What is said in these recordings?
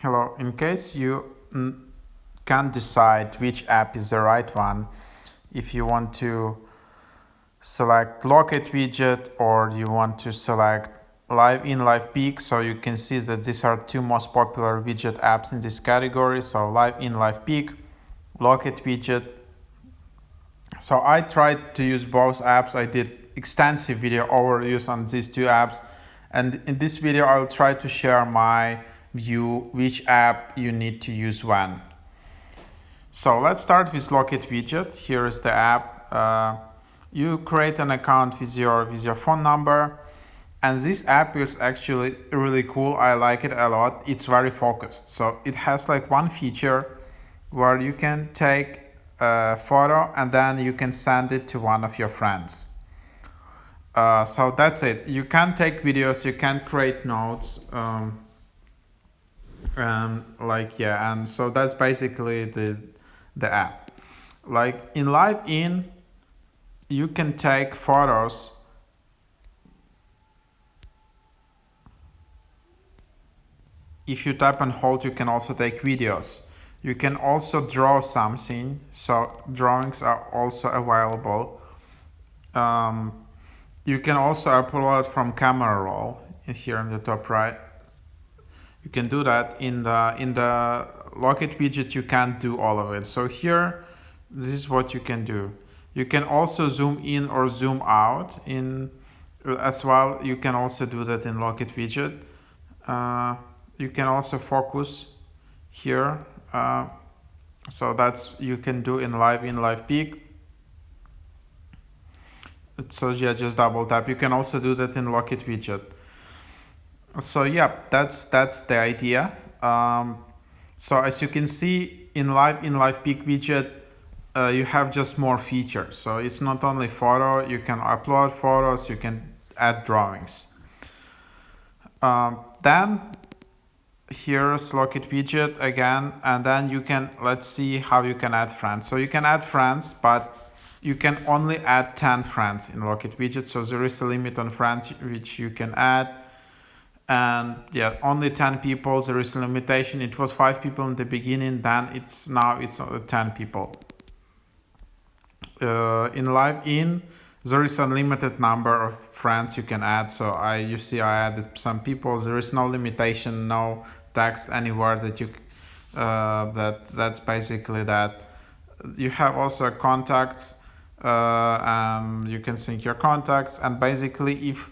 Hello, in case you can't decide which app is the right one, if you want to select Locket Widget or you want to select LiveIn, LivePeak, so you can see that these are two most popular widget apps in this category. So LiveIn, LivePeak, Locket Widget. So I tried to use both apps. I did extensive video overviews on these two apps, and in this video I'll try to share my view which app you need to use when. So let's start with Locket Widget. Here is the app. You create an account with your phone number, and this app is actually really cool. I like it a lot. It's very focused. So it has like one feature where you can take a photo and then you can send it to one of your friends. So that's it. You can take videos, you can create notes, and so that's basically the app. Like in LiveIn, you can take photos. If you tap and hold, you can also take videos. You can also draw something, so drawings are also available. You can also upload from camera roll here in the top right. You can do that in the Locket Widget. You can't do all of it. So here, this is what you can do. You can also zoom in or zoom out in as well. You can also do that in Locket Widget. You can also focus here. So that's you can do in LiveIn, LivePeak. So yeah, just double tap. You can also do that in Locket Widget. So yeah, that's the idea. So as you can see in LiveIn, LivePeak widget, you have just more features. So it's not only photo, you can upload photos, you can add drawings. Then here's Locket Widget again, and then you can, let's see how you can add friends. So you can add friends, but you can only add 10 friends in Locket Widget. So there is a limit on friends which you can add. And yeah, only 10 people. There is a limitation. It was 5 people in the beginning, then it's 10 people. In LiveIn, there is a limited number of friends you can add. So you see I added some people. There is no limitation, no text anywhere that you that's basically that. You have also contacts. You can sync your contacts, and basically if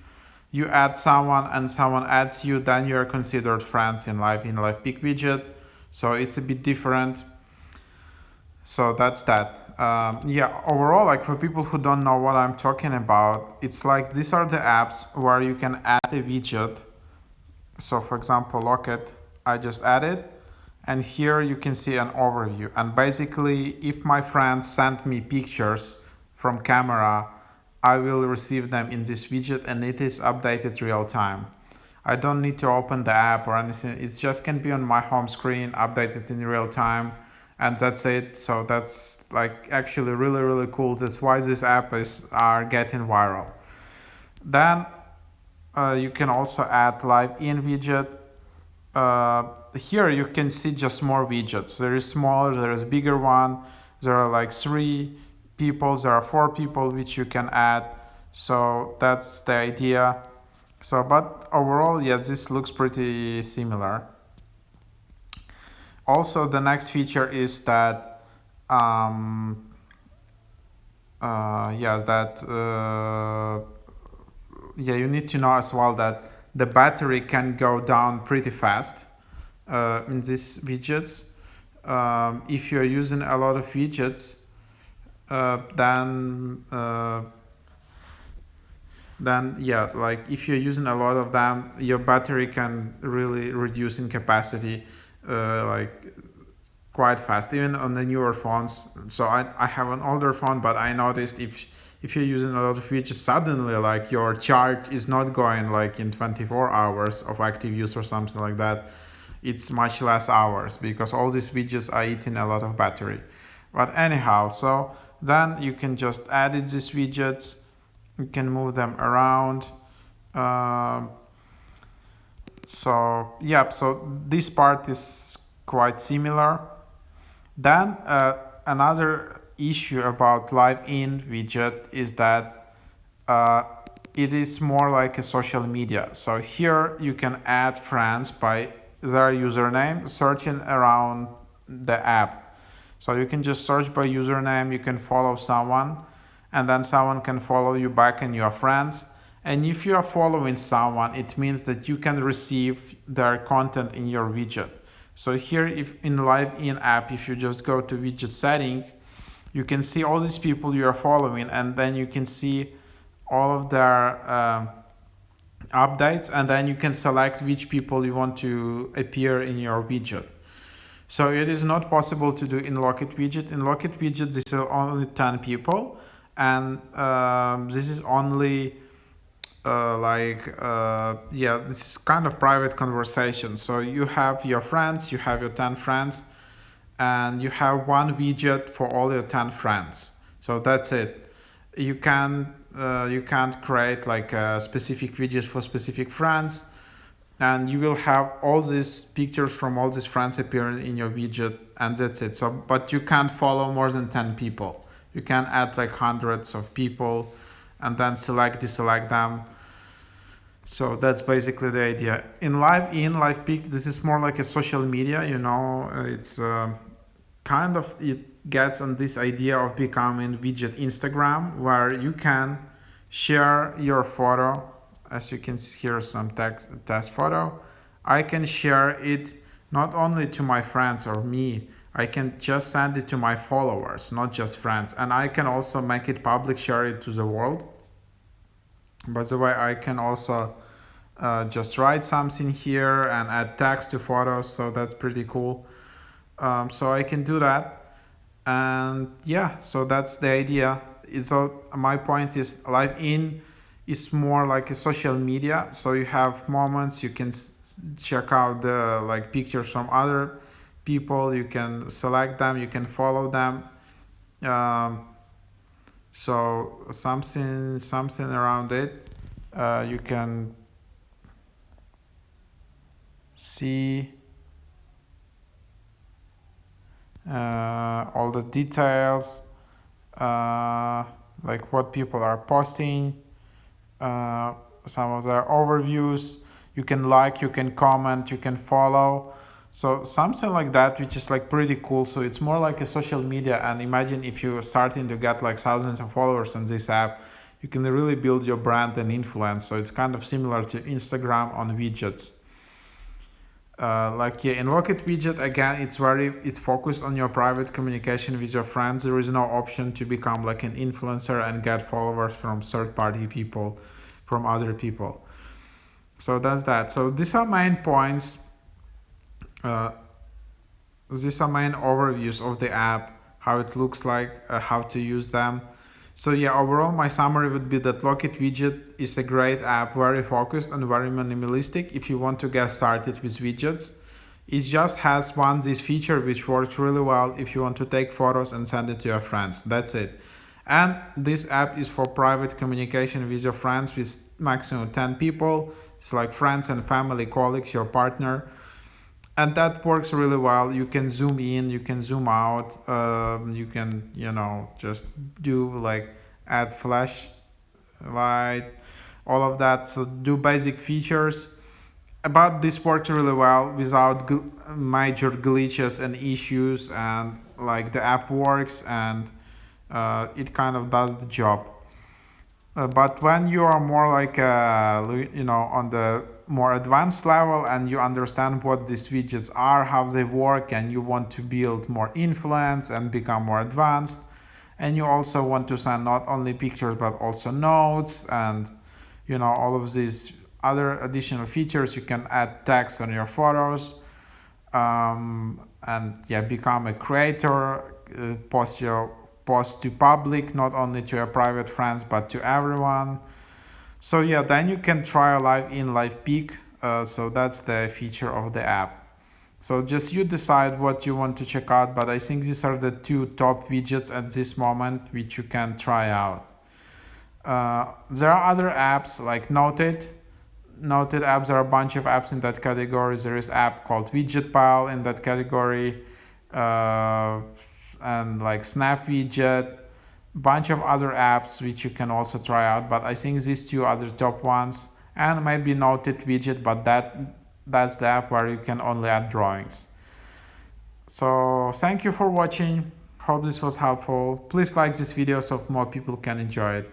you add someone and someone adds you, then you're considered friends in LiveIn, LivePeak widget. So it's a bit different. So that's that. Yeah, overall, like for people who don't know what I'm talking about, it's like these are the apps where you can add a widget. So for example, Locket, I just added, and here you can see an overview. And basically, if my friends send me pictures from camera, I will receive them in this widget, and it is updated real time. I don't need to open the app or anything. It just can be on my home screen, updated in real time, and that's it. So that's like actually really cool. That's why this app are getting viral. Then you can also add LiveIn widget. Here you can see just more widgets. There is smaller, there is bigger one. There are like 3 people, there are 4 people which you can add. So that's the idea. So but overall, yeah, this looks pretty similar. Also, the next feature is that you need to know as well that the battery can go down pretty fast in these widgets. If you're using a lot of widgets, then yeah, like if you're using a lot of them, your battery can really reduce in capacity like quite fast, even on the newer phones. So I have an older phone, but I noticed if you're using a lot of widgets, suddenly like your charge is not going like in 24 hours of active use or something like that. It's much less hours because all these widgets are eating a lot of battery. But anyhow, so then you can just edit these widgets. You can move them around. So yeah, so this part is quite similar. Then another issue about LiveIn widget is that uh, it is more like a social media. So here you can add friends by their username, searching around the app. So you can just search by username, you can follow someone, and then someone can follow you back and your friends. And if you are following someone, it means that you can receive their content in your widget. So here, if in LiveIn app, if you just go to widget setting, you can see all these people you are following, and then you can see all of their updates, and then you can select which people you want to appear in your widget. So it is not possible to do in Locket Widget. In Locket Widget, this is only 10 people, and this is only yeah, this is kind of private conversation. So you have your friends, you have your 10 friends, and you have one widget for all your 10 friends. So that's it. You can't create like specific widgets for specific friends, and you will have all these pictures from all these friends appearing in your widget, and that's it. So but you can't follow more than 10 people. You can add like hundreds of people and then deselect them. So that's basically the idea. In LivePeak, this is more like a social media, it's kind of, it gets on this idea of becoming widget Instagram, where you can share your photo. As you can see here, some test photo. I can share it not only to my friends or me, I can just send it to my followers, not just friends. And I can also make it public, share it to the world. By the way, I can also just write something here and add text to photos, so that's pretty cool. So I can do that, and yeah, so that's the idea. So my point is, LiveIn is more like a social media. So you have moments, you can check out the like pictures from other people, you can select them, you can follow them. So something around it. You can see all the details, like what people are posting, some of their overviews. You can like, you can comment, you can follow. So something like that, which is like pretty cool. So it's more like a social media. And imagine if you're starting to get like thousands of followers on this app, you can really build your brand and influence. So it's kind of similar to Instagram on widgets. In Locket Widget, again, it's focused on your private communication with your friends. There is no option to become like an influencer and get followers from third-party people, from other people. So that's that. So these are main points. These are main overviews of the app, how it looks like, how to use them. So yeah, overall my summary would be that Locket Widget is a great app, very focused and very minimalistic if you want to get started with widgets. It just has this feature which works really well if you want to take photos and send it to your friends. That's it. And this app is for private communication with your friends, with maximum 10 people. It's like friends and family, colleagues, your partner. And that works really well. You can zoom in, you can zoom out, you can just do like add flashlight, all of that. So do basic features, but this works really well without major glitches and issues, and like the app works, and it kind of does the job. But when you are more like on the more advanced level, and you understand what these widgets are, how they work, and you want to build more influence and become more advanced, and you also want to send not only pictures but also notes and all of these other additional features, you can add text on your photos, and yeah, become a creator, post to public, not only to your private friends but to everyone. So yeah, then you can try LiveIn, LivePeak. So that's the feature of the app. So just you decide what you want to check out, but I think these are the two top widgets at this moment which you can try out. There are other apps like Noted. noted apps, there are a bunch of apps in that category. There is app called Widget Pile in that category, and like Snap Widget, bunch of other apps which you can also try out, but I think these two are the top ones, and maybe Noted Widget, but that's the app where you can only add drawings. So thank you for watching. Hope this was helpful. Please like this video so more people can enjoy it.